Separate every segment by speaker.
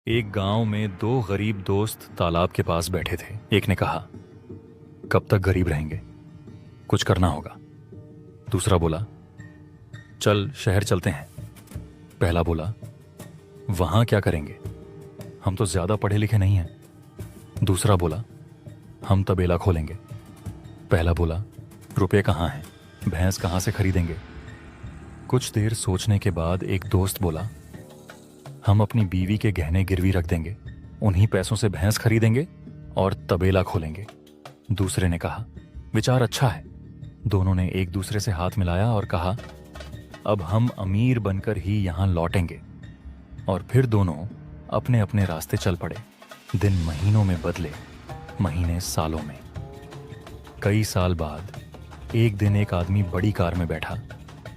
Speaker 1: एक गांव में दो गरीब दोस्त तालाब के पास बैठे थे। एक ने कहा, कब तक गरीब रहेंगे, कुछ करना होगा। दूसरा बोला, चल शहर चलते हैं। पहला बोला, वहां क्या करेंगे, हम तो ज्यादा पढ़े लिखे नहीं हैं। दूसरा बोला, हम तबेला खोलेंगे। पहला बोला, रुपए कहाँ हैं, भैंस कहाँ से खरीदेंगे। कुछ देर सोचने के बाद एक दोस्त बोला, हम अपनी बीवी के गहने गिरवी रख देंगे, उन्हीं पैसों से भैंस खरीदेंगे और तबेला खोलेंगे। दूसरे ने कहा, विचार अच्छा है। दोनों ने एक दूसरे से हाथ मिलाया और कहा, अब हम अमीर बनकर ही यहां लौटेंगे। और फिर दोनों अपने अपने रास्ते चल पड़े। दिन महीनों में बदले, महीने सालों में। कई साल बाद एक दिन एक आदमी बड़ी कार में बैठा,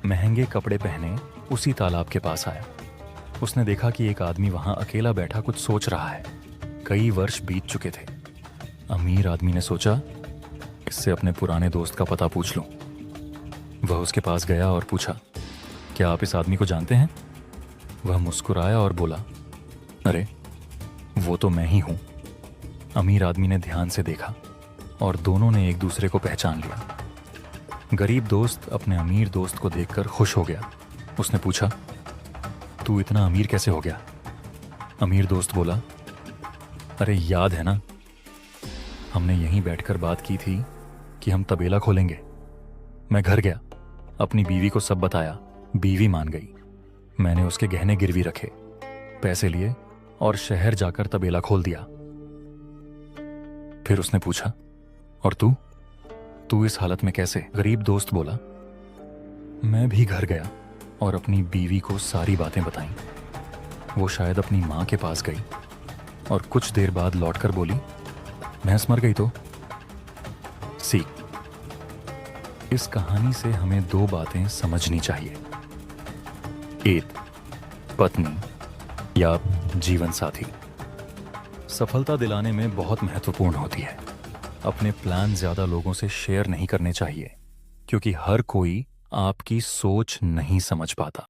Speaker 1: महंगे कपड़े पहने उसी तालाब के पास आया। उसने देखा कि एक आदमी वहां अकेला बैठा कुछ सोच रहा है। कई वर्ष बीत चुके थे। अमीर आदमी ने सोचा, इससे अपने पुराने दोस्त का पता पूछ लूं। वह उसके पास गया और पूछा, क्या आप इस आदमी को जानते हैं? वह मुस्कुराया और बोला, अरे वो तो मैं ही हूं। अमीर आदमी ने ध्यान से देखा और दोनों ने एक दूसरे को पहचान लिया। गरीब दोस्त अपने अमीर दोस्त को देखकर खुश हो गया। उसने पूछा, तू इतना अमीर कैसे हो गया? अमीर दोस्त बोला, अरे याद है ना, हमने यहीं बैठकर बात की थी कि हम तबेला खोलेंगे। मैं घर गया, अपनी बीवी को सब बताया। बीवी मान गई। मैंने उसके गहने गिरवी रखे, पैसे लिए और शहर जाकर तबेला खोल दिया। फिर उसने पूछा, और तू इस हालत में कैसे? गरीब दोस्त बोला, मैं भी घर गया और अपनी बीवी को सारी बातें बताईं। वो शायद अपनी मां के पास गई और कुछ देर बाद लौटकर बोली, भैंस मर गई तो? सीख, इस कहानी से हमें दो बातें समझनी चाहिए। एक, पत्नी या जीवन साथी सफलता दिलाने में बहुत महत्वपूर्ण होती है। अपने प्लान ज्यादा लोगों से शेयर नहीं करने चाहिए, क्योंकि हर कोई आपकी सोच नहीं समझ पाता।